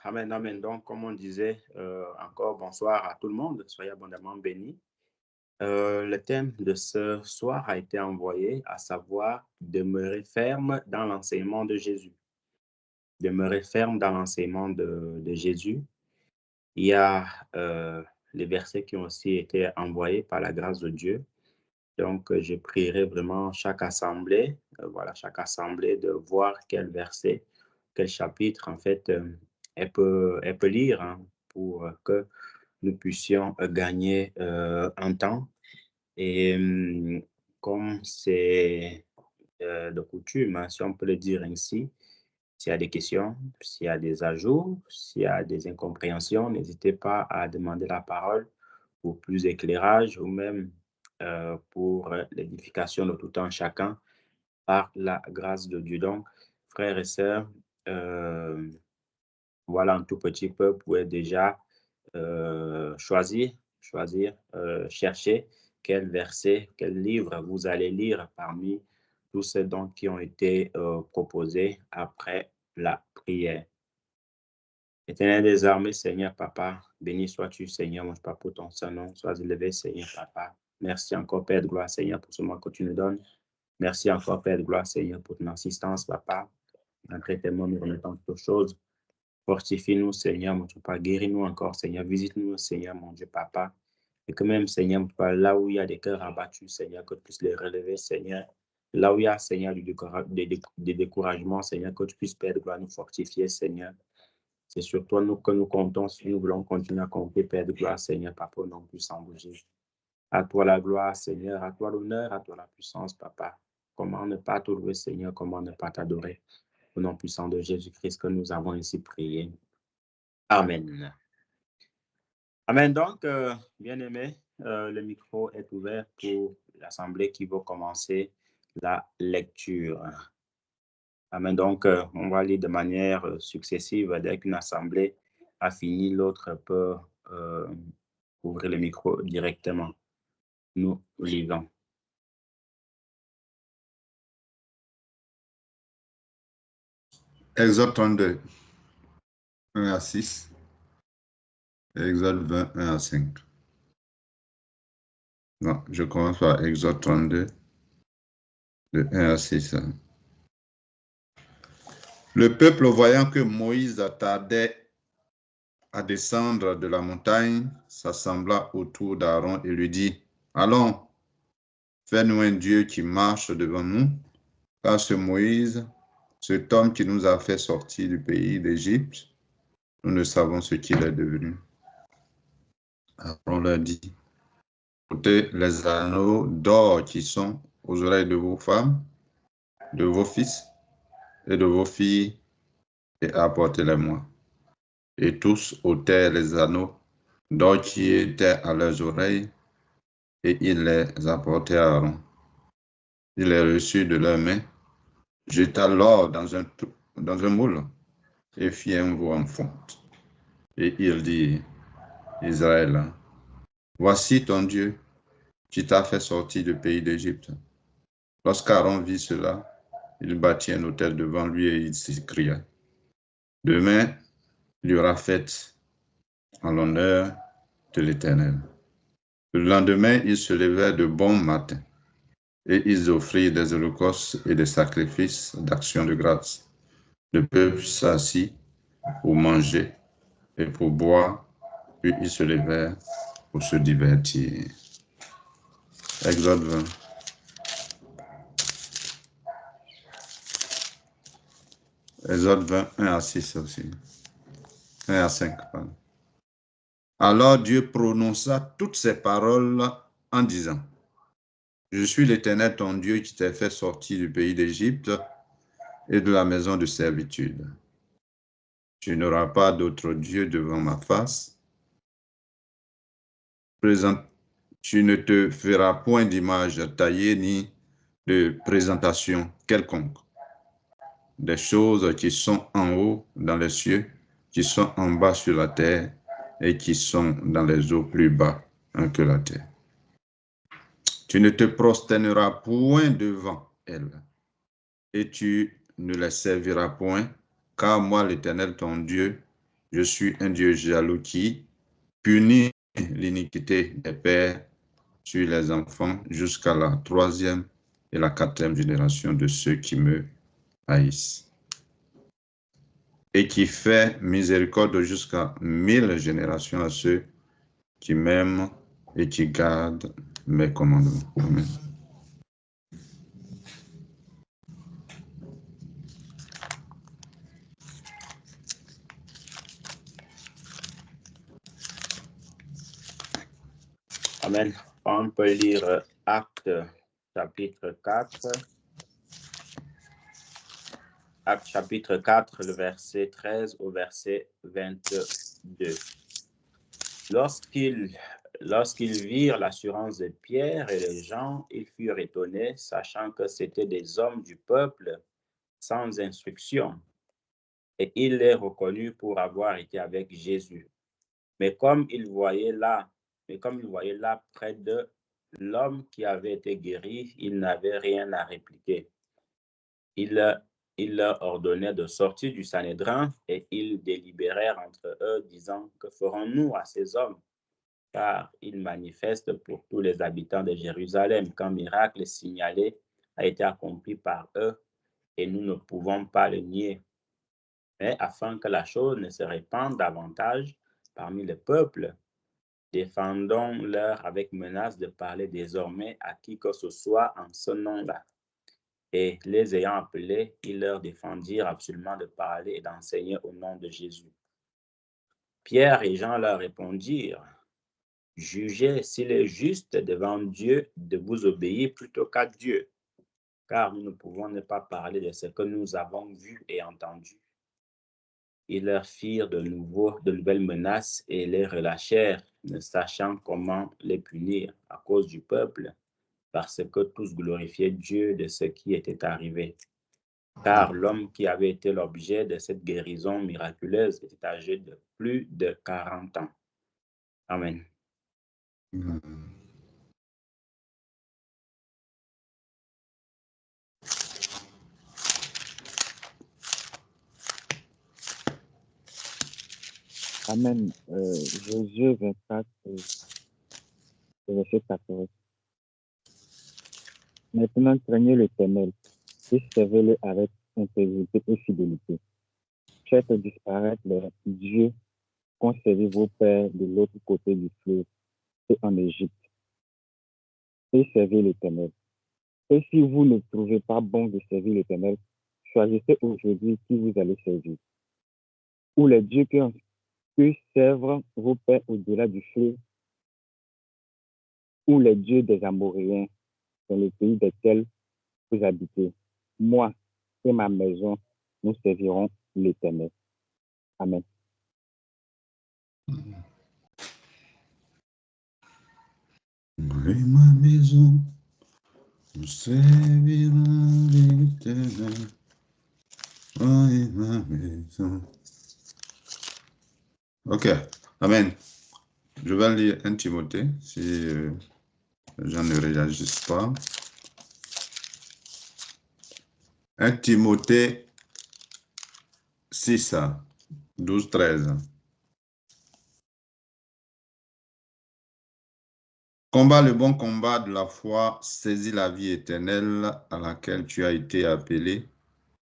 Amen, amen. Donc, comme on disait, encore bonsoir à tout le monde. Soyez abondamment bénis. Le thème de ce soir a été envoyé, à savoir demeurer ferme dans l'enseignement de Jésus. Demeurer ferme dans l'enseignement de Jésus. Il y a les versets qui ont aussi été envoyés par la grâce de Dieu. Donc, je prierai vraiment chaque assemblée, chaque assemblée de voir quel verset, quel chapitre, en fait, elle peut lire hein, pour que nous puissions gagner un temps. Et comme c'est de coutume, hein, si on peut le dire ainsi, s'il y a des questions, s'il y a des ajouts, s'il y a des incompréhensions, n'hésitez pas à demander la parole pour plus d'éclairage ou même pour l'édification de tout un chacun par la grâce de Dieu. Donc, frères et sœurs, voilà un tout petit peu, vous pouvez déjà choisir, chercher quel verset, quel livre vous allez lire parmi tous ceux donc qui ont été proposés après la prière. Éternel des armées, Seigneur Papa, béni sois-tu, Seigneur, mon Papa, pour ton Saint-Nom. Sois élevé, Seigneur Papa. Merci encore, Père de gloire, Seigneur, pour ce moment que tu nous donnes. Merci encore, Père de gloire, Seigneur, pour ton assistance, Papa. Malgré tes mots, nous remettons toutes choses. Fortifie-nous, Seigneur, mon Dieu, Papa. Guéris-nous encore, Seigneur. Visite-nous, Seigneur, mon Dieu, Papa. Et que même, Seigneur, Papa, là où il y a des cœurs abattus, Seigneur, que tu puisses les relever, Seigneur. Là où il y a, Seigneur, des découragements, Seigneur, que tu puisses, Père de gloire, nous fortifier, Seigneur. C'est sur toi que nous comptons si nous voulons continuer à compter, Père de gloire, Seigneur, Papa, non plus sans bouger. À toi la gloire, Seigneur, à toi l'honneur, à toi la puissance, Papa. Comment ne pas te louer, Seigneur, comment ne pas t'adorer. Au nom puissant de Jésus-Christ que nous avons ainsi prié. Amen. Amen. Donc, bien-aimés, le micro est ouvert pour l'assemblée qui va commencer la lecture. Amen. Donc, on va lire de manière successive. Dès qu'une assemblée a fini, l'autre peut ouvrir le micro directement. Nous lisons. Exode 32, 1 à 6. Exode 20, 1 à 5. Non, je commence par Exode 32, de 1 à 6. Le peuple, voyant que Moïse tardait à descendre de la montagne, s'assembla autour d'Aaron et lui dit, « Allons, fais-nous un Dieu qui marche devant nous, car ce Moïse, cet homme qui nous a fait sortir du pays d'Égypte, nous ne savons ce qu'il est devenu. » Aaron leur dit, « Ôtez les anneaux d'or qui sont aux oreilles de vos femmes, de vos fils et de vos filles, et apportez-les-moi. » Et tous ôtèrent les anneaux d'or qui étaient à leurs oreilles, et ils les apportèrent à Aaron. Il les reçut de leurs mains, jeta l'or dans un moule, et fit un veau en fonte. Et il dit, Israël, voici ton Dieu qui t'a fait sortir du pays d'Égypte. Lorsqu'Aaron vit cela, il bâtit un autel devant lui et il s'écria, demain, il y aura fête en l'honneur de l'Éternel. Le lendemain, ils se levèrent de bon matin et ils offrirent des holocaustes et des sacrifices d'action de grâce. Le peuple s'assit pour manger et pour boire, puis ils se levèrent pour se divertir. Exode 20. Exode 20, 1 à 6 aussi. 1 à 5, pardon. Alors Dieu prononça toutes ces paroles en disant, je suis l'Éternel ton Dieu qui t'a fait sortir du pays d'Égypte et de la maison de servitude. Tu n'auras pas d'autre Dieu devant ma face. Tu ne te feras point d'image taillée ni de présentation quelconque. Des choses qui sont en haut dans les cieux, qui sont en bas sur la terre et qui sont dans les eaux plus bas que la terre. Tu ne te prosterneras point devant elles, et tu ne les serviras point, car moi, l'Éternel ton Dieu, Je suis un Dieu jaloux qui punit l'iniquité des pères sur les enfants jusqu'à la 3e et la 4e génération de ceux qui me haïssent. Et qui fait miséricorde jusqu'à 1000 générations à ceux qui m'aiment et qui gardent mes commandements. Amen. Amen. On peut lire Actes chapitre 4. Actes chapitre 4, le verset 13 au verset 22. Lorsqu'ils virent l'assurance de Pierre et de Jean, ils furent étonnés, sachant que c'étaient des hommes du peuple sans instruction. Et ils les reconnurent pour avoir été avec Jésus. Mais comme ils voyaient là près d'eux l'homme qui avait été guéri, ils n'avaient rien à répliquer. Il leur ordonnait de sortir du Sanhédrin et ils délibérèrent entre eux, disant: que ferons-nous à ces hommes? Car ils manifestent pour tous les habitants de Jérusalem qu'un miracle signalé a été accompli par eux et nous ne pouvons pas le nier. Mais afin que la chose ne se répande davantage parmi le peuple, défendons-leur avec menace de parler désormais à qui que ce soit en ce nom-là. Et les ayant appelés, ils leur défendirent absolument de parler et d'enseigner au nom de Jésus. Pierre et Jean leur répondirent: jugez s'il est juste devant Dieu de vous obéir plutôt qu'à Dieu, car nous ne pouvons ne pas parler de ce que nous avons vu et entendu. Ils leur firent de nouvelles menaces et les relâchèrent, ne sachant comment les punir à cause du peuple, parce que tous glorifiaient Dieu de ce qui était arrivé. Car l'homme qui avait été l'objet de cette guérison miraculeuse était âgé de plus de 40 ans. Amen. Amen. Josué 24, verset 14. Maintenant, craignez l'Éternel et servez-le avec intégrité et fidélité. Faites disparaître les dieux qu'ont servi vos pères de l'autre côté du fleuve et en Égypte, et servez l'Éternel. Et si vous ne trouvez pas bon de servir l'Éternel, choisissez aujourd'hui qui vous allez servir. Ou les dieux que servent vos pères au-delà du fleuve, ou les dieux des Amoréens dans le pays desquels vous habitez. Moi et ma maison, nous servirons l'Éternel. Amen. Moi et ma maison, nous servirons l'Éternel. Moi et ma maison. Ok, amen. Je vais lire 1 Timothée, si j'en ne réagisse pas. 1 Timothée 6, 12, 13. Combat le bon combat de la foi, saisis la vie éternelle à laquelle tu as été appelé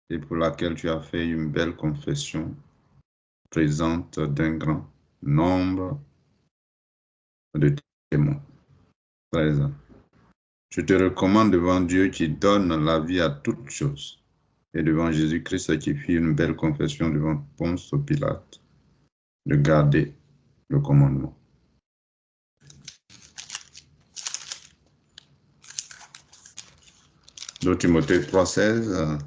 et pour laquelle tu as fait une belle confession présente d'un grand nombre de témoins. 13. Je te recommande devant Dieu qui donne la vie à toutes choses et devant Jésus-Christ qui fit une belle confession devant Ponce Pilate de garder le commandement. De Timothée 3,16.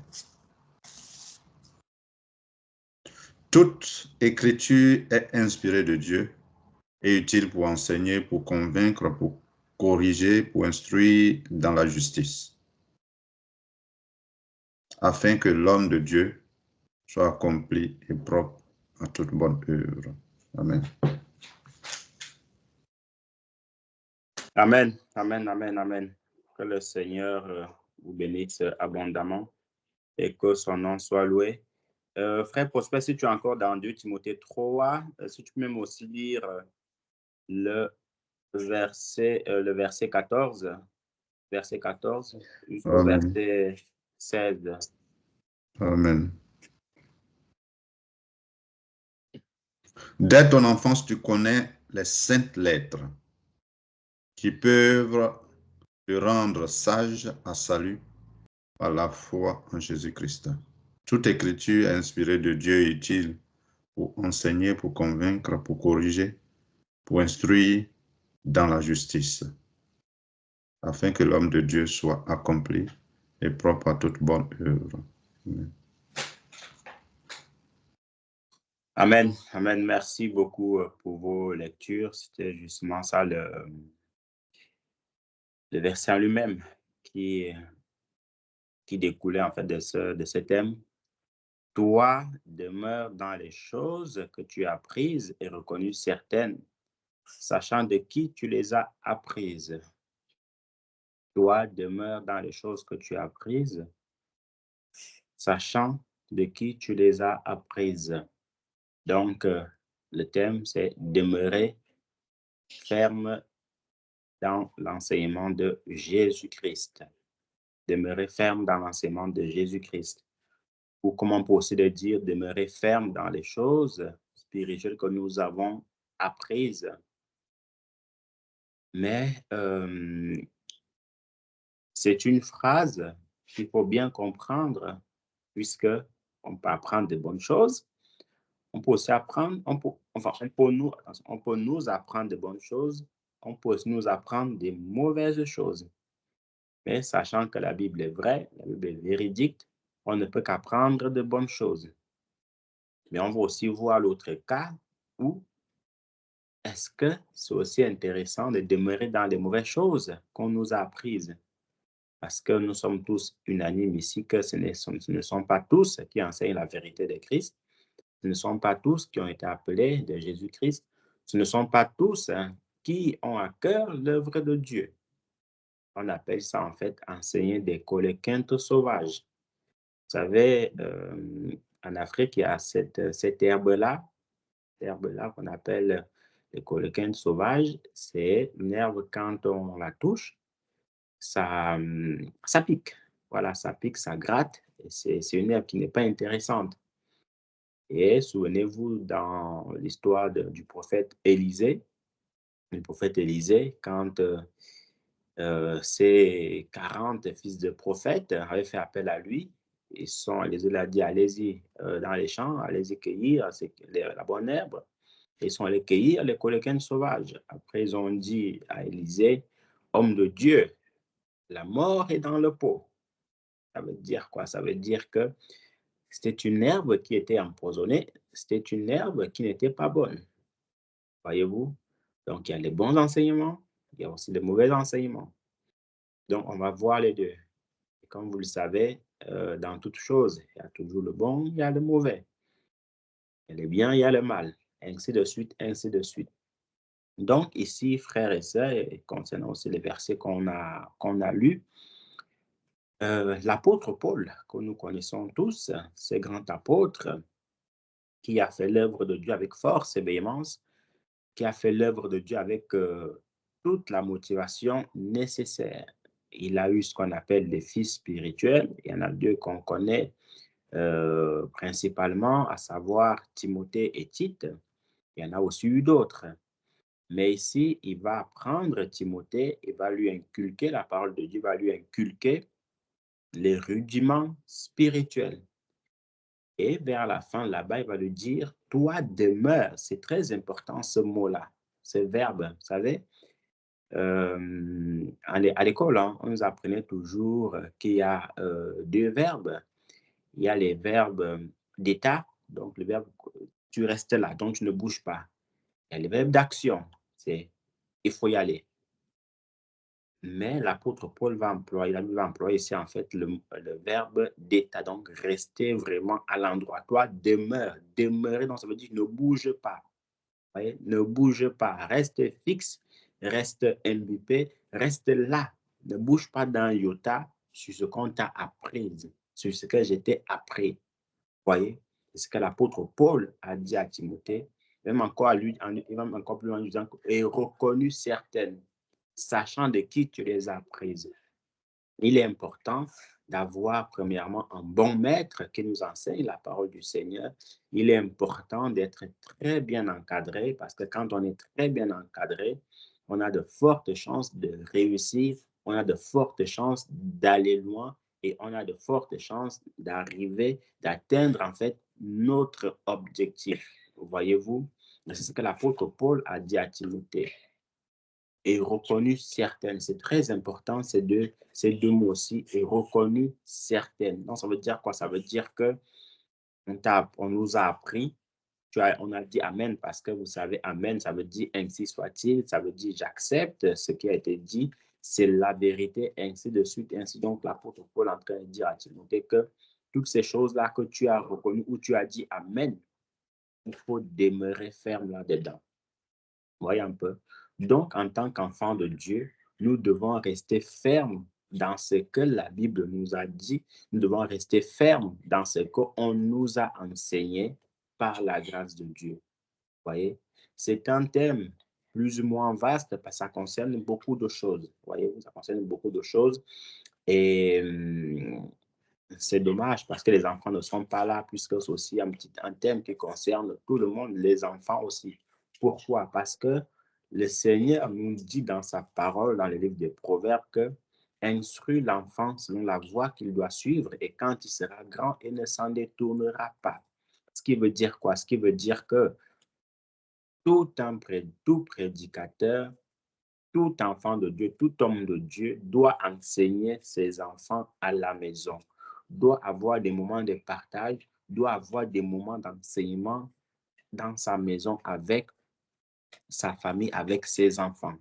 Toute écriture est inspirée de Dieu et utile pour enseigner, pour convaincre, pour corriger, pour instruire dans la justice, afin que l'homme de Dieu soit accompli et propre à toute bonne œuvre. Amen. Amen, amen, amen, amen. Que le Seigneur vous bénisse abondamment et que son nom soit loué. Frère Prosper, si tu es encore dans 2 Timothée 3, si tu peux même aussi lire le verset 14, jusqu'au Amen. verset 16. Amen. Dès ton enfance, tu connais les saintes lettres qui peuvent te rendre sage à salut par la foi en Jésus-Christ. Toute écriture est inspirée de Dieu et utile pour enseigner, pour convaincre, pour corriger, pour instruire dans la justice, afin que l'homme de Dieu soit accompli et propre à toute bonne œuvre. Amen. Amen. Amen. Merci beaucoup pour vos lectures. C'était justement ça le verset en lui-même qui découlait en fait de ce thème. Toi, demeure dans les choses que tu as apprises et reconnues certaines, sachant de qui tu les as apprises. Toi, demeure dans les choses que tu as apprises, sachant de qui tu les as apprises. Donc, le thème, c'est demeurer ferme dans l'enseignement de Jésus-Christ. Demeurer ferme dans l'enseignement de Jésus-Christ. Ou comment on peut aussi le dire, demeurer ferme dans les choses spirituelles que nous avons apprises. Mais c'est une phrase qu'il faut bien comprendre, puisque on peut apprendre de bonnes choses. On peut aussi apprendre, on peut nous apprendre de bonnes choses, on peut aussi nous apprendre des mauvaises choses. Mais sachant que la Bible est vraie, la Bible est véridique, on ne peut qu'apprendre de bonnes choses. Mais on va aussi voir l'autre cas où est-ce que c'est aussi intéressant de demeurer dans les mauvaises choses qu'on nous a apprises? Parce que nous sommes tous unanimes ici que ce ne sont pas tous qui enseignent la vérité de Christ. Ce ne sont pas tous qui ont été appelés de Jésus-Christ. Ce ne sont pas tous qui ont à cœur l'œuvre de Dieu. On appelle ça en fait enseigner des coléquintes sauvages. Vous savez, en Afrique, il y a cette herbe-là qu'on appelle le coléquinte sauvage. C'est une herbe, quand on la touche, ça pique. Voilà, ça pique, ça gratte. C'est une herbe qui n'est pas intéressante. Et souvenez-vous, dans l'histoire du prophète Élisée, quand ces 40 fils de prophètes avaient fait appel à lui, il a dit, allez-y dans les champs, allez-y cueillir la bonne herbe. Ils sont allés cueillir les coléquines sauvages. Après, ils ont dit à Élisée, homme de Dieu, la mort est dans le pot. Ça veut dire quoi? Ça veut dire que c'était une herbe qui était empoisonnée, c'était une herbe qui n'était pas bonne. Voyez-vous? Donc, il y a les bons enseignements, il y a aussi les mauvais enseignements. Donc, on va voir les deux. Et comme vous le savez, dans toute chose, il y a toujours le bon, il y a le mauvais. Il y a le bien, il y a le mal. Ainsi de suite, ainsi de suite. Donc, ici, frères et sœurs, et concernant aussi les versets qu'on a lus, l'apôtre Paul, que nous connaissons tous, ce grand apôtre qui a fait l'œuvre de Dieu avec force et véhémence, qui a fait l'œuvre de Dieu avec toute la motivation nécessaire. Il a eu ce qu'on appelle les fils spirituels. Il y en a deux qu'on connaît principalement, à savoir Timothée et Tite. Il y en a aussi eu d'autres. Mais ici, il va apprendre Timothée, il va lui inculquer, la parole de Dieu va lui inculquer les rudiments spirituels. Et vers la fin, là-bas, il va lui dire, toi demeure. C'est très important ce mot-là, ce verbe. Vous savez, à l'école, on nous apprenait toujours qu'il y a deux verbes. Il y a les verbes d'état, donc le verbe tu restes là, donc tu ne bouges pas. Il y a les verbes d'action, c'est il faut y aller. Mais l'apôtre Paul va employer ici en fait le verbe d'état, donc rester vraiment à l'endroit. Toi, demeure. Demeurer, donc ça veut dire ne bouge pas. Vous voyez? Ne bouge pas. Reste fixe, reste imbibé, reste là. Ne bouge pas d'un iota sur ce qu'on t'a appris, sur ce que j'étais appris. Vous voyez? C'est ce que l'apôtre Paul a dit à Timothée. Même encore à lui, il va encore plus loin en disant « et reconnu certaines, sachant de qui tu les as prises ». Il est important d'avoir premièrement un bon maître qui nous enseigne la parole du Seigneur. Il est important d'être très bien encadré parce que quand on est très bien encadré, on a de fortes chances de réussir, on a de fortes chances d'aller loin et on a de fortes chances d'arriver, d'atteindre en fait notre objectif. Voyez-vous, c'est ce que l'apôtre Paul a dit à Timothée. Et reconnu certaines. C'est très important, ces deux mots aussi, et reconnu certaines. Donc, ça veut dire quoi? Ça veut dire que on nous a appris, on a dit Amen parce que vous savez, Amen, ça veut dire ainsi soit-il, ça veut dire j'accepte ce qui a été dit, c'est la vérité, ainsi de suite, ainsi. Donc, l'apôtre Paul est en train de dire à Timothée que toutes ces choses-là que tu as reconnues ou tu as dit Amen, il faut demeurer ferme là-dedans. Voyez un peu. Donc, en tant qu'enfant de Dieu, nous devons rester fermes dans ce que la Bible nous a dit. Nous devons rester fermes dans ce qu'on nous a enseigné par la grâce de Dieu. Voyez, c'est un thème plus ou moins vaste parce que ça concerne beaucoup de choses. Voyez, ça concerne beaucoup de choses. Et c'est dommage parce que les enfants ne sont pas là puisque c'est aussi un thème qui concerne tout le monde, les enfants aussi. Pourquoi? Parce que le Seigneur nous dit dans sa parole, dans le livre des Proverbes, que instruit l'enfant selon la voie qu'il doit suivre et quand il sera grand, il ne s'en détournera pas. Ce qui veut dire quoi? Ce qui veut dire que tout prédicateur, tout enfant de Dieu, tout homme de Dieu doit enseigner ses enfants à la maison, doit avoir des moments de partage, doit avoir des moments d'enseignement dans sa maison avec sa famille, avec ses enfants.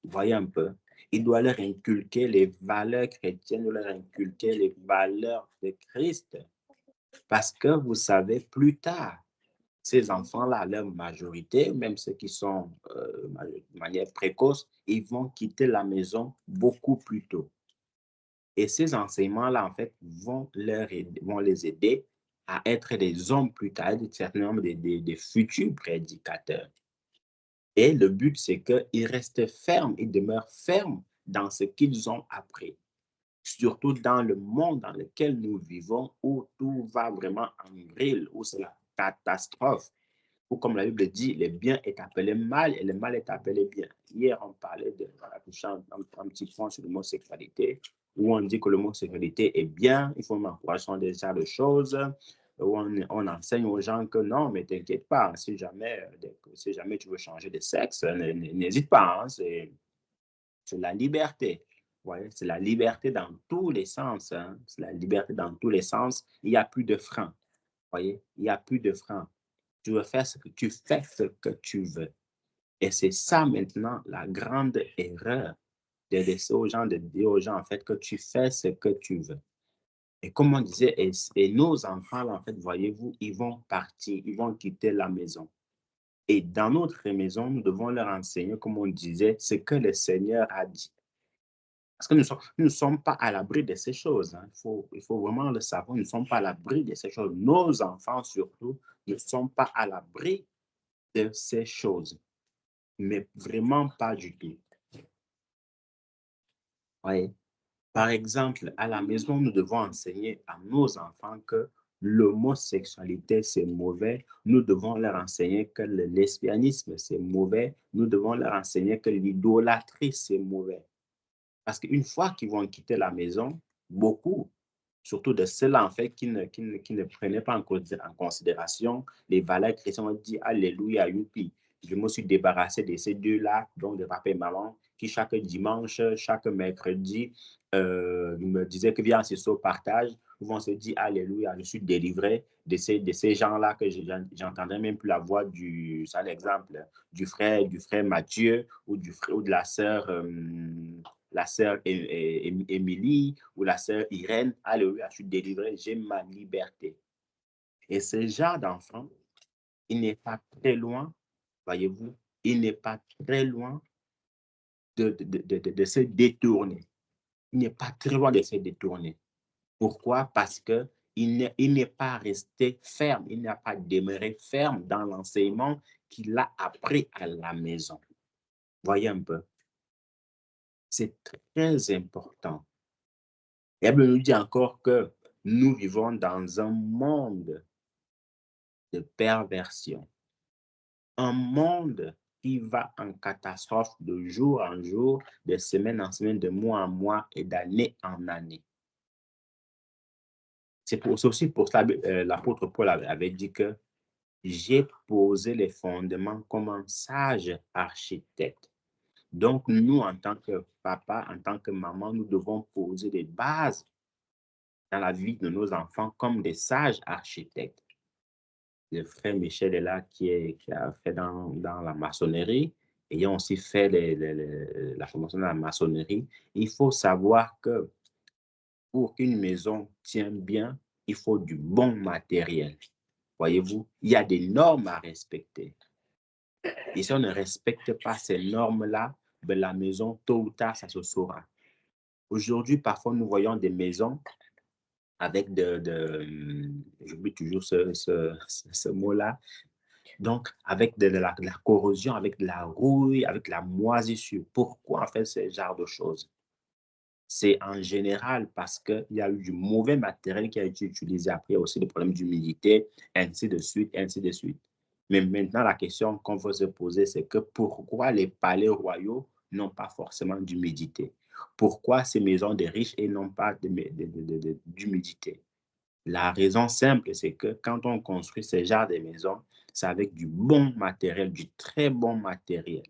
Vous voyez un peu? Il doit leur inculquer les valeurs chrétiennes, leur inculquer les valeurs de Christ. Parce que vous savez, plus tard, ces enfants-là, leur majorité, même ceux qui sont de manière précoce, ils vont quitter la maison beaucoup plus tôt. Et ces enseignements-là, en fait, vont les aider à être des hommes plus tard, certainement des futurs prédicateurs. Et le but, c'est qu'ils restent fermes, ils demeurent fermes dans ce qu'ils ont appris. Surtout dans le monde dans lequel nous vivons, où tout va vraiment en vrille, où c'est la catastrophe. Ou comme la Bible dit, le bien est appelé mal et le mal est appelé bien. Hier, on parlait touchant un petit point sur l'homosexualité, où on dit que l'homosexualité est bien, il faut encourager des genres de choses, où on enseigne aux gens que non, mais t'inquiète pas, si jamais tu veux changer de sexe, n'hésite pas, hein, c'est la liberté. Ouais, c'est la liberté dans tous les sens. Hein. C'est la liberté dans tous les sens. Il n'y a plus de frein. Voyez, il n'y a plus de frein. Tu veux faire ce que tu fais, ce que tu veux. Et c'est ça maintenant la grande erreur de laisser aux gens, de dire aux gens en fait que tu fais ce que tu veux. Et comme on disait, et nos enfants, là, en fait, voyez-vous, ils vont partir, ils vont quitter la maison. Et dans notre maison, nous devons leur enseigner, comme on disait, ce que le Seigneur a dit. Parce que nous ne sommes pas à l'abri de ces choses. Hein. Il faut vraiment le savoir, nous ne sommes pas à l'abri de ces choses. Nos enfants, surtout, ne sont pas à l'abri de ces choses. Mais vraiment pas du tout. Oui. Par exemple, à la maison, nous devons enseigner à nos enfants que l'homosexualité, c'est mauvais. Nous devons leur enseigner que le lesbianisme, c'est mauvais. Nous devons leur enseigner que l'idolâtrie, c'est mauvais. Parce qu'une fois qu'ils vont quitter la maison, beaucoup, surtout de ceux-là, en fait, qui ne prenaient pas en considération les valeurs chrétiennes, on dit Alléluia, youpi. Je me suis débarrassé de ces deux-là, donc de papa et maman, qui chaque dimanche, chaque mercredi, me disaient que viens, c'est ça, partage. Ils vont se dire Alléluia, je suis délivré de ces gens-là que j'entendais même plus la voix c'est un exemple, du frère Mathieu ou de la sœur Émilie ou la sœur Irène. Alléluia, je suis délivré, j'ai ma liberté. Et ce genre d'enfant, il n'est pas très loin, voyez-vous, il n'est pas très loin de se détourner. Il n'est pas très loin de se détourner. Pourquoi? Parce qu'il il n'est pas resté ferme, il n'a pas demeuré ferme dans l'enseignement qu'il a appris à la maison. Voyez un peu. C'est très important. Et la Bible nous dit encore que nous vivons dans un monde de perversion. Un monde qui va en catastrophe de jour en jour, de semaine en semaine, de mois en mois et d'année en année. C'est aussi pour ça que l'apôtre Paul avait dit que j'ai posé les fondements comme un sage architecte. Donc, nous, en tant que papa, en tant que maman, nous devons poser des bases dans la vie de nos enfants comme des sages architectes. Le frère Michel est là qui a fait dans la maçonnerie, ayant aussi fait la formation dans la maçonnerie. Il faut savoir que pour qu'une maison tienne bien, il faut du bon matériel. Voyez-vous, il y a des normes à respecter. Et si on ne respecte pas ces normes-là, ben la maison, tôt ou tard, ça se saura. Aujourd'hui, parfois, nous voyons des maisons avec j'oublie toujours ce mot-là, donc avec de la corrosion, avec de la rouille, avec la moisissure. Pourquoi on fait ce genre de choses? C'est en général parce qu'il y a eu du mauvais matériel qui a été utilisé. Après, il y a aussi des problèmes d'humidité, ainsi de suite, ainsi de suite. Mais maintenant, la question qu'on veut se poser, c'est que pourquoi les palais royaux n'ont pas forcément d'humidité? Pourquoi ces maisons des riches et n'ont pas d'humidité? La raison simple, c'est que quand on construit ce genre de maisons, c'est avec du bon matériel, du très bon matériel.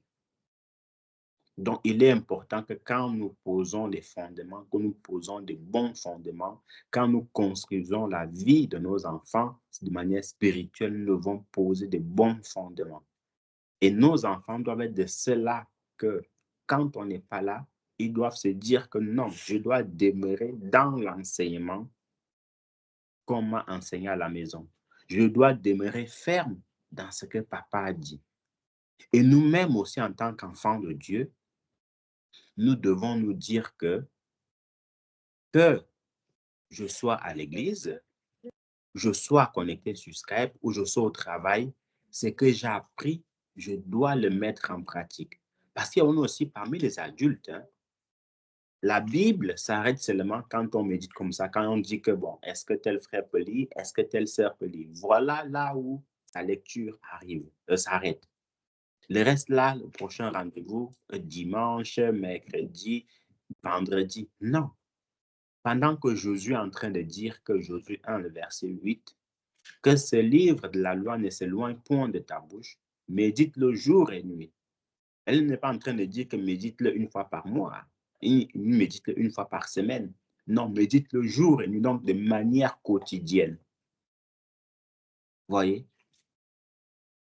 Donc, il est important que quand nous posons les fondements, que nous posons des bons fondements, quand nous construisons la vie de nos enfants de manière spirituelle, nous devons poser des bons fondements. Et nos enfants doivent être de ceux-là que, quand on n'est pas là, ils doivent se dire que non, je dois demeurer dans l'enseignement qu'on m'a enseigné à la maison. Je dois demeurer ferme dans ce que papa a dit. Et nous-mêmes aussi, en tant qu'enfants de Dieu, nous devons nous dire que je sois à l'église, je sois connecté sur Skype ou je sois au travail, ce que j'ai appris, je dois le mettre en pratique. Parce qu'il y a aussi parmi les adultes, hein, la Bible s'arrête seulement quand on médite comme ça, quand on dit que, bon, est-ce que tel frère peut lire, est-ce que telle sœur peut lire? Voilà là où sa lecture s'arrête. Le reste là, le prochain rendez-vous, dimanche, mercredi, vendredi, non. Pendant que Josué est en train de dire que Josué 1, le verset 8, que ce livre de la loi ne s'éloigne point de ta bouche, médite-le jour et nuit. Elle n'est pas en train de dire que médite-le une fois par mois, médite-le une fois par semaine. Non, médite-le jour et nuit, donc de manière quotidienne. Voyez?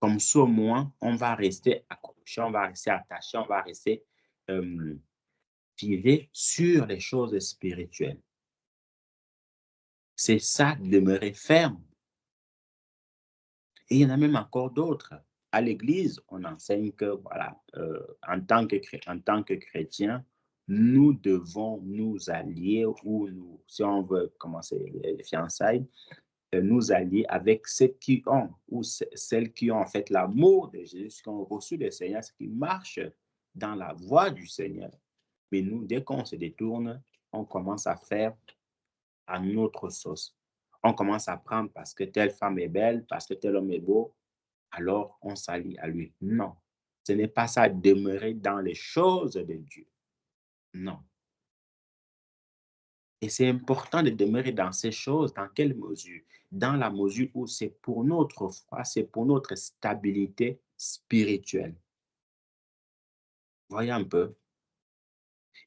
Comme ça, au moins, on va rester accroché, on va rester attaché, on va rester filer sur les choses spirituelles. C'est ça, demeurer ferme. Et il y en a même encore d'autres. À l'église, on enseigne que, voilà, en tant que chrétien, nous devons nous allier ou si on veut commencer les fiançailles, nous allier avec ceux qui ont ou celles qui ont en fait l'amour de Jésus, qui ont reçu le Seigneur, qui marchent dans la voie du Seigneur. Mais nous, dès qu'on se détourne, on commence à faire à notre sauce. On commence à prendre parce que telle femme est belle, parce que tel homme est beau, alors on s'allie à lui. Non, ce n'est pas ça, demeurer dans les choses de Dieu. Non. Et c'est important de demeurer dans ces choses. Dans quelle mesure? Dans la mesure où c'est pour notre foi, c'est pour notre stabilité spirituelle. Voyez un peu.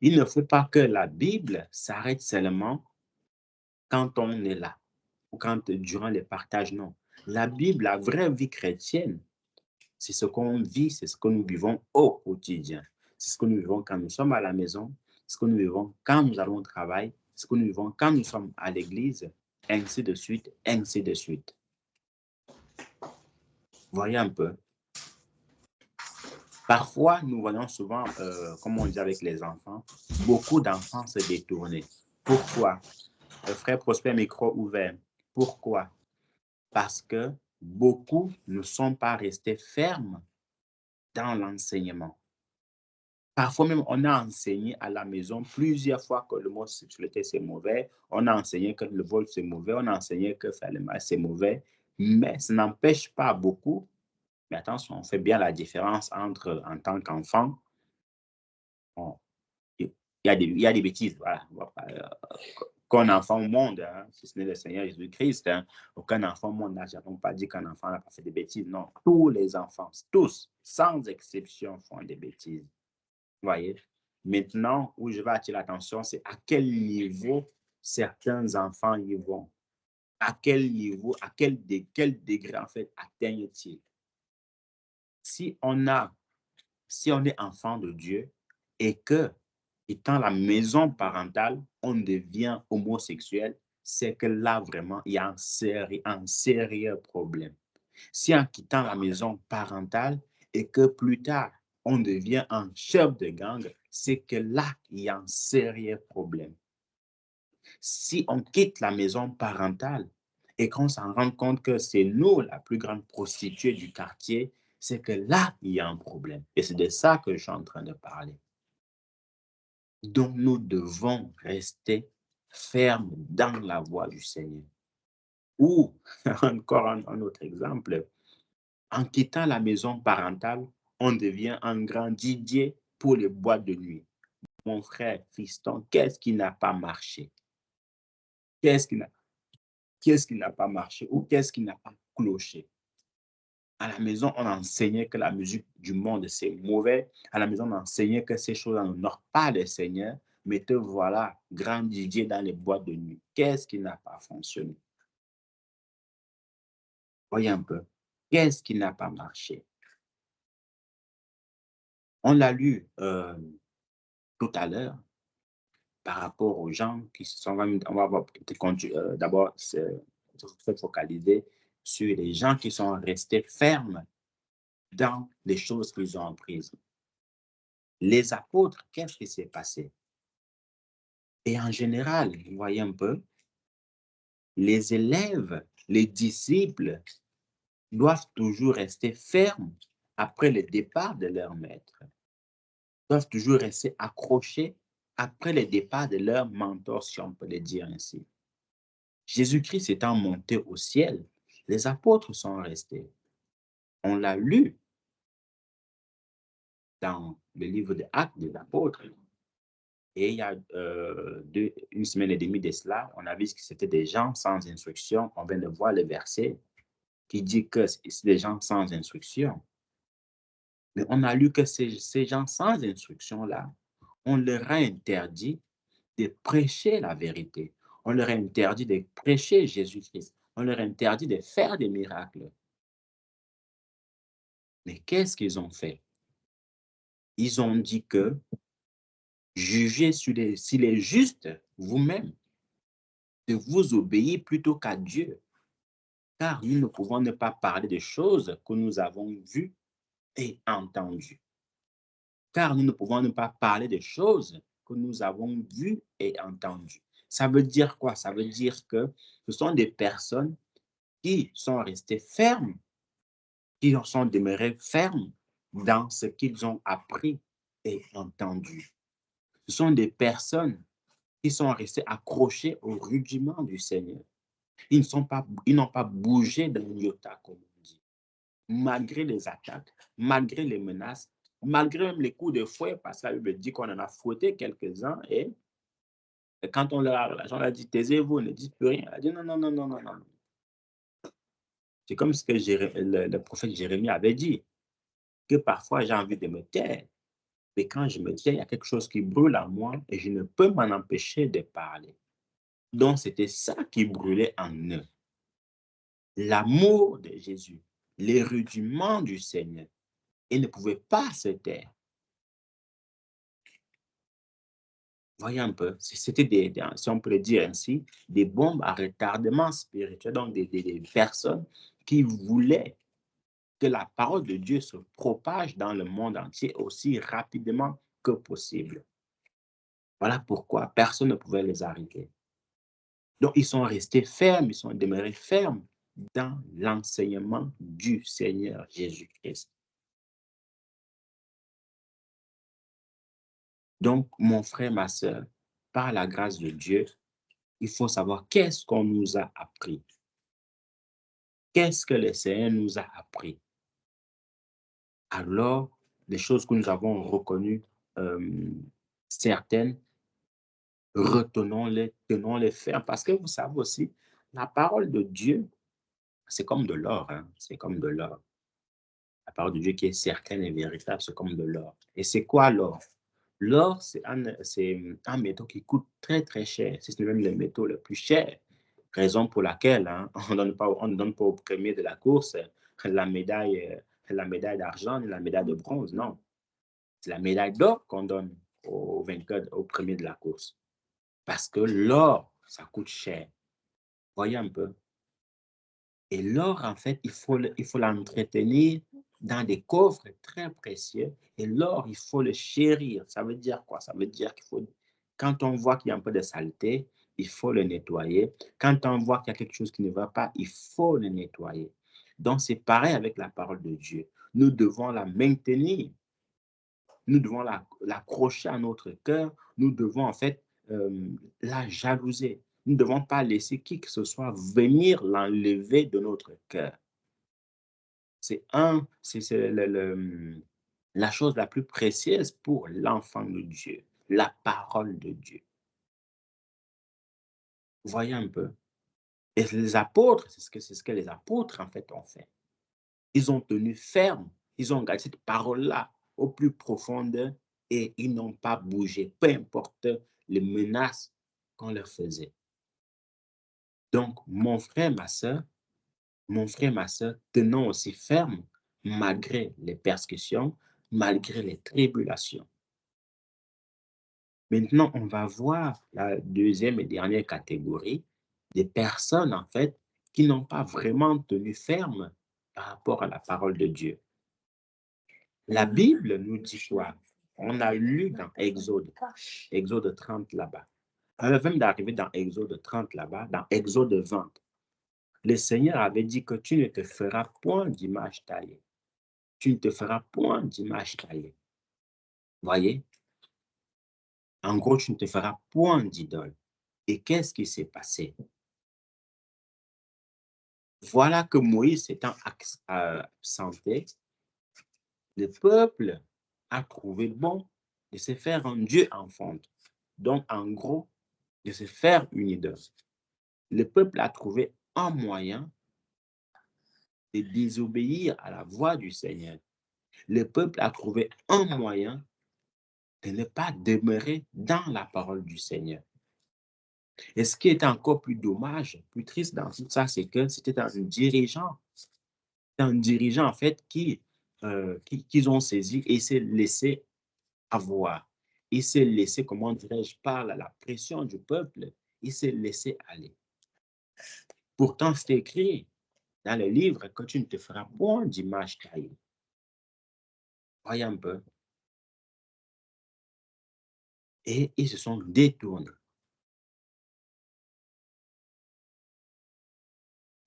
Il ne faut pas que la Bible s'arrête seulement quand on est là ou quand durant les partages, non. La Bible, la vraie vie chrétienne, c'est ce qu'on vit, c'est ce que nous vivons au quotidien. C'est ce que nous vivons quand nous sommes à la maison, c'est ce que nous vivons quand nous allons au travail, c'est ce que nous vivons quand nous sommes à l'église, ainsi de suite, ainsi de suite. Voyez un peu. Parfois, nous voyons souvent, comme on dit avec les enfants, beaucoup d'enfants se détourner. Pourquoi? Frère Prosper, micro ouvert. Pourquoi? Parce que beaucoup ne sont pas restés fermes dans l'enseignement. Parfois même, on a enseigné à la maison plusieurs fois que l'homosexualité c'est mauvais, on a enseigné que le vol c'est mauvais, on a enseigné que faire le mal c'est mauvais, mais ça n'empêche pas beaucoup. Mais attention, on fait bien la différence entre, en tant qu'enfant, il y a des bêtises, voilà. Qu'un enfant au monde, hein, si ce n'est le Seigneur Jésus-Christ, hein, aucun enfant au monde n'a jamais pas dit qu'un enfant n'a pas fait des bêtises. Non, tous les enfants, tous, sans exception, font des bêtises. Vous voyez? Maintenant, où je vais attirer l'attention, c'est à quel niveau certains enfants y vont. À quel niveau, quel degré, en fait, atteignent-ils? Si on est enfant de Dieu et que, étant la maison parentale, on devient homosexuel, c'est que là, vraiment, il y a un sérieux problème. Si en quittant la maison parentale et que plus tard, on devient un chef de gang, c'est que là, il y a un sérieux problème. Si on quitte la maison parentale et qu'on s'en rend compte que c'est nous la plus grande prostituée du quartier, c'est que là, il y a un problème. Et c'est de ça que je suis en train de parler. Donc, nous devons rester fermes dans la voie du Seigneur. Ou, encore un autre exemple, en quittant la maison parentale, on devient un grand Didier pour les boîtes de nuit. Mon frère, fiston, qu'est-ce qui n'a pas marché? Qu'est-ce qui n'a pas marché ou qu'est-ce qui n'a pas cloché? À la maison, on enseignait que la musique du monde, c'est mauvais. À la maison, on enseignait que ces choses n'honorent pas le Seigneur. Mais te voilà, grand Didier dans les boîtes de nuit. Qu'est-ce qui n'a pas fonctionné? Voyez un peu. Qu'est-ce qui n'a pas marché? On l'a lu tout à l'heure par rapport aux gens qui se sont... On va d'abord se focaliser sur les gens qui sont restés fermes dans les choses qu'ils ont apprises. Les apôtres, qu'est-ce qui s'est passé? Et en général, vous voyez un peu, les élèves, les disciples doivent toujours rester fermes après le départ de leur maître, doivent toujours rester accrochés après le départ de leur mentor, si on peut le dire ainsi. Jésus-Christ étant monté au ciel, les apôtres sont restés. On l'a lu dans le livre des Actes des apôtres. Et il y a une semaine et demie de cela, on a vu que c'était des gens sans instruction. On vient de voir le verset qui dit que c'est des gens sans instruction. Mais on a lu que ces gens sans instruction-là, on leur a interdit de prêcher la vérité. On leur a interdit de prêcher Jésus-Christ. On leur a interdit de faire des miracles. Mais qu'est-ce qu'ils ont fait? Ils ont dit que jugez s'il est juste vous-même de vous obéir plutôt qu'à Dieu. Car nous ne pouvons ne pas parler des choses que nous avons vues et entendues. Car nous ne pouvons ne pas parler des choses que nous avons vues et entendues. Ça veut dire quoi? Ça veut dire que ce sont des personnes qui sont restées fermes, qui sont demeurées fermes dans ce qu'ils ont appris et entendu. Ce sont des personnes qui sont restées accrochées aux rudiments du Seigneur. Ils n'ont pas bougé d'un iota, comme on dit. Malgré les attaques, malgré les menaces, malgré même les coups de fouet, parce que la Bible dit qu'on en a fouetté quelques-uns, et quand on leur a dit, taisez-vous, ne dites plus rien, elle a dit non, non, non, non, non, non. C'est comme ce que le prophète Jérémie avait dit, que parfois j'ai envie de me taire, mais quand je me tais, il y a quelque chose qui brûle en moi et je ne peux m'en empêcher de parler. Donc, c'était ça qui brûlait en eux. L'amour de Jésus, les rudiments du Seigneur. Ils ne pouvaient pas se taire. Voyez un peu, c'était si on peut le dire ainsi, des bombes à retardement spirituel, donc des personnes qui voulaient que la parole de Dieu se propage dans le monde entier aussi rapidement que possible. Voilà pourquoi personne ne pouvait les arrêter. Donc, ils sont restés fermes, ils sont demeurés fermes dans l'enseignement du Seigneur Jésus-Christ. Donc, mon frère, ma soeur, par la grâce de Dieu, il faut savoir qu'est-ce qu'on nous a appris. Qu'est-ce que le Seigneur nous a appris? Alors, les choses que nous avons reconnues, certaines, retenons-les, tenons-les fermes. Parce que vous savez aussi, la parole de Dieu, c'est comme de l'or, hein? C'est comme de l'or. La parole de Dieu qui est certaine et véritable, c'est comme de l'or. Et c'est quoi l'or? L'or, c'est un métaux qui coûte très, très cher. C'est même le métaux le plus cher. Raison pour laquelle on ne donne pas au premier de la course la médaille d'argent et la médaille de bronze. Non. C'est la médaille d'or qu'on donne au vainqueur, au premier de la course. Parce que l'or, ça coûte cher. Voyez un peu. Et l'or, en fait, il faut l'entretenir dans des coffres très précieux. Et l'or, il faut le chérir. Ça veut dire quoi? Ça veut dire qu'il faut, quand on voit qu'il y a un peu de saleté, il faut le nettoyer. Quand on voit qu'il y a quelque chose qui ne va pas, il faut le nettoyer. Donc, c'est pareil avec la parole de Dieu. Nous devons la maintenir. Nous devons l'accrocher à notre cœur. Nous devons, en fait, la jalouser. Nous ne devons pas laisser qui que ce soit venir l'enlever de notre cœur. C'est la chose la plus précieuse pour l'enfant de Dieu, la parole de Dieu. Voyez un peu. Et les apôtres, c'est ce que les apôtres, en fait, ont fait. Ils ont tenu ferme, ils ont gardé cette parole-là au plus profond et ils n'ont pas bougé, peu importe les menaces qu'on leur faisait. Donc, mon frère, ma soeur, tenons aussi ferme malgré les persécutions, malgré les tribulations. Maintenant, on va voir la deuxième et dernière catégorie des personnes, en fait, qui n'ont pas vraiment tenu ferme par rapport à la parole de Dieu. La Bible nous dit quoi? On a lu dans Exode 30 là-bas. Avant même d'arriver dans Exode 30 là-bas, dans Exode 20, le Seigneur avait dit que tu ne te feras point d'image taillée. Tu ne te feras point d'image taillée. Voyez? En gros, tu ne te feras point d'idole. Et qu'est-ce qui s'est passé? Voilà que Moïse étant absenté, le peuple a trouvé bon de se faire un Dieu enfant. Donc, en gros, de se faire une idole. Le peuple a trouvé un moyen de désobéir à la voix du Seigneur. Le peuple a trouvé un moyen de ne pas demeurer dans la parole du Seigneur. Et ce qui est encore plus dommage, plus triste dans tout ça, c'est que c'était un dirigeant en fait qu'ils ont saisi et s'est laissé avoir. Il s'est laissé, comment dirais-je, par la pression du peuple, il s'est laissé aller. Pourtant, c'est écrit dans le livre que tu ne te feras point d'image taillée. Voyez un peu. Et ils se sont détournés.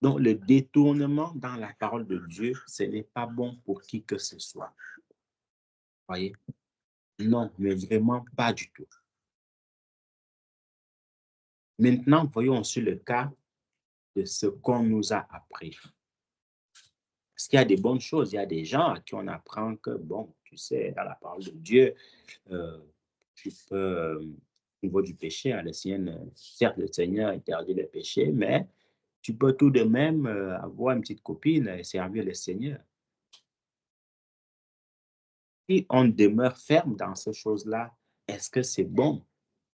Donc, le détournement dans la parole de Dieu, ce n'est pas bon pour qui que ce soit. Voyez? Non, mais vraiment pas du tout. Maintenant, voyons sur le cas de ce qu'on nous a appris. Parce qu'il y a des bonnes choses, il y a des gens à qui on apprend que, bon, tu sais, dans la parole de Dieu, tu peux, au niveau du péché, hein, certes, le Seigneur interdit le péché, mais tu peux tout de même avoir une petite copine et servir le Seigneur. Si on demeure ferme dans ces choses-là, est-ce que c'est bon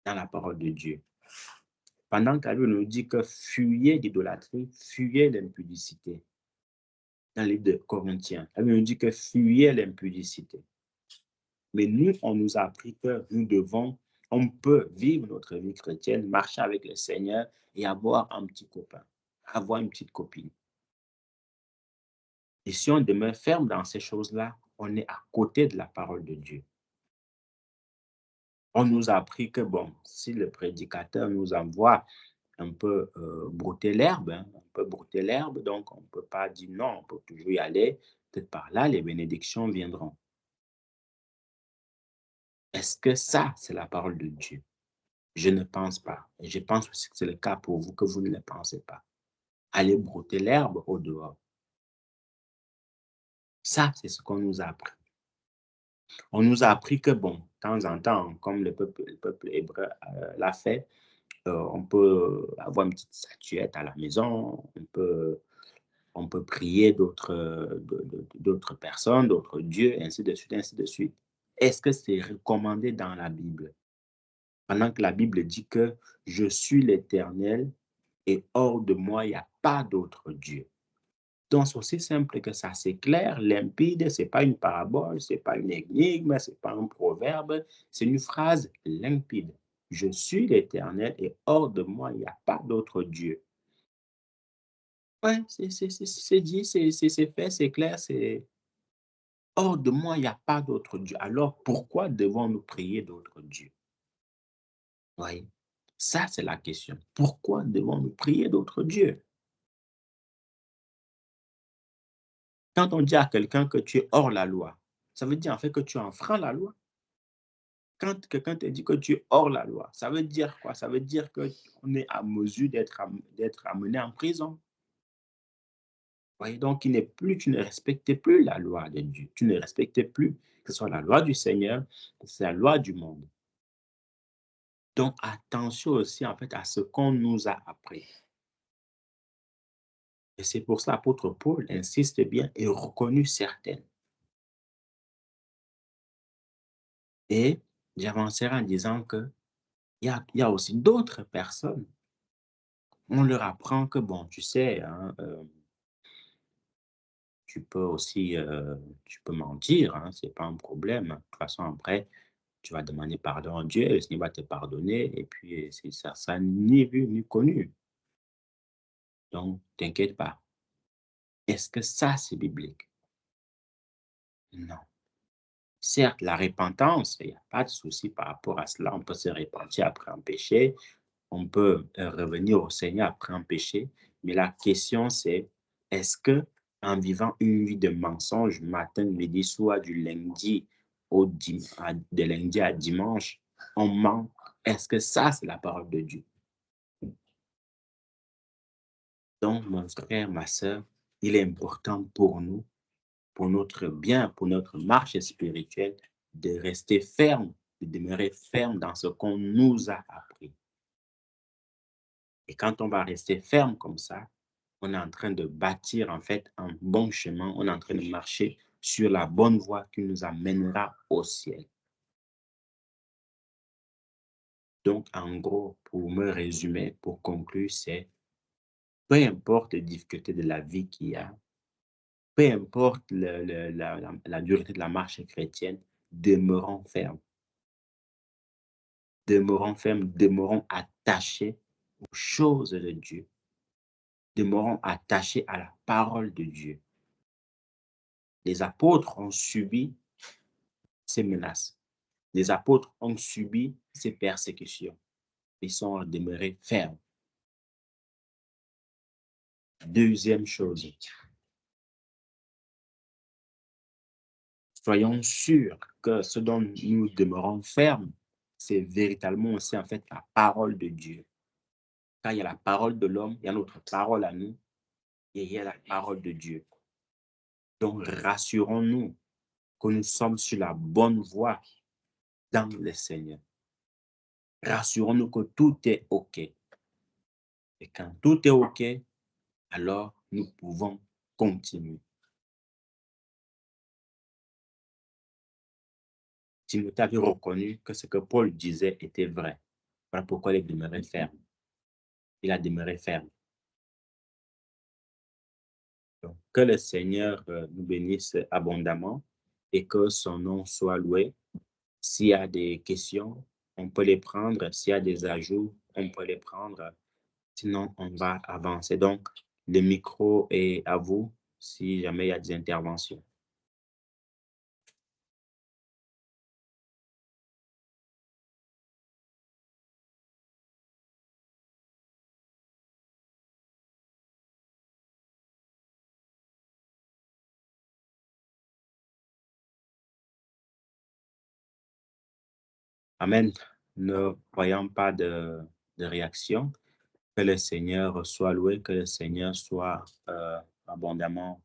dans la parole de Dieu? Pendant que la Bible nous dit que fuyez l'idolâtrie, fuyez l'impudicité. Dans le livre de Corinthiens, la Bible nous dit que fuyez l'impudicité. Mais nous, on nous a appris que on peut vivre notre vie chrétienne, marcher avec le Seigneur et avoir un petit copain, avoir une petite copine. Et si on demeure ferme dans ces choses-là, on est à côté de la parole de Dieu. On nous a appris que, bon, si le prédicateur nous envoie un peu brouter l'herbe, hein, un peu brouter l'herbe. Donc, on ne peut pas dire non, on peut toujours y aller. Peut-être par là, les bénédictions viendront. Est-ce que ça, c'est la parole de Dieu? Je ne pense pas. Et je pense aussi que c'est le cas pour vous, que vous ne le pensez pas. Allez brouter l'herbe au dehors. Ça, c'est ce qu'on nous a appris. On nous a appris que, bon, de temps en temps, comme le peuple hébreu l'a fait, on peut avoir une petite statuette à la maison, on peut prier d'autres personnes, d'autres dieux, ainsi de suite, ainsi de suite. Est-ce que c'est recommandé dans la Bible? Pendant que la Bible dit que je suis l'Éternel et hors de moi, il n'y a pas d'autre Dieu. Donc, c'est aussi simple que ça, c'est clair, limpide, ce n'est pas une parabole, ce n'est pas une énigme, ce n'est pas un proverbe, c'est une phrase limpide. Je suis l'Éternel et hors de moi, il n'y a pas d'autre Dieu. Oui, c'est dit, c'est fait, c'est clair, c'est hors de moi, il n'y a pas d'autre Dieu. Alors, pourquoi devons-nous prier d'autres dieux? Oui, ça, c'est la question. Pourquoi devons-nous prier d'autres dieux? Quand on dit à quelqu'un que tu es hors la loi, ça veut dire en fait que tu enfreins la loi. Quand quelqu'un te dit que tu es hors la loi, ça veut dire quoi? Ça veut dire qu'on est à mesure d'être amené en prison. Voyez, donc tu ne respectes plus la loi de Dieu. Tu ne respectes plus que ce soit la loi du Seigneur, que c'est la loi du monde. Donc attention aussi en fait à ce qu'on nous a appris. Et c'est pour ça l'apôtre Paul insiste bien et reconnu certaines. Et j'avancerai en disant que il y a aussi d'autres personnes. On leur apprend que, bon, tu sais, hein, tu peux aussi tu peux mentir, hein, c'est pas un problème. De toute façon, après, tu vas demander pardon à Dieu, le Seigneur va te pardonner, et puis c'est ça, ça ni vu ni connu. Donc, t'inquiète pas. Est-ce que ça, c'est biblique? Non. Certes, la repentance, il n'y a pas de souci par rapport à cela. On peut se repentir après un péché, on peut revenir au Seigneur après un péché, mais la question c'est, est-ce que en vivant une vie de mensonge matin, midi, soir, de lundi à dimanche, on ment? Est-ce que ça, c'est la parole de Dieu? Donc, mon frère, ma soeur, il est important pour nous, pour notre bien, pour notre marche spirituelle, de rester ferme, de demeurer ferme dans ce qu'on nous a appris. Et quand on va rester ferme comme ça, on est en train de bâtir en fait un bon chemin, on est en train de marcher sur la bonne voie qui nous amènera au ciel. Donc, en gros, pour me résumer, pour conclure, c'est peu importe les difficultés de la vie qu'il y a, peu importe la durée de la marche chrétienne, demeurons fermes. Demeurons fermes, demeurons attachés aux choses de Dieu. Demeurons attachés à la parole de Dieu. Les apôtres ont subi ces menaces. Les apôtres ont subi ces persécutions. Ils sont demeurés fermes. Deuxième chose, soyons sûrs que ce dont nous demeurons fermes, c'est véritablement aussi en fait la parole de Dieu. Quand il y a la parole de l'homme, il y a notre parole à nous et il y a la parole de Dieu. Donc rassurons-nous que nous sommes sur la bonne voie dans le Seigneur. Rassurons-nous que tout est OK. Et quand tout est OK, alors nous pouvons continuer. Timothée avait reconnu que ce que Paul disait était vrai. Voilà pourquoi il demeurait ferme. Il a demeuré ferme. Donc, que le Seigneur nous bénisse abondamment et que son nom soit loué. S'il y a des questions, on peut les prendre. S'il y a des ajouts, on peut les prendre. Sinon, on va avancer. Donc, le micro est à vous si jamais il y a des interventions. Amen. Ne voyons pas de réaction. Que le Seigneur soit loué, que le Seigneur soit abondamment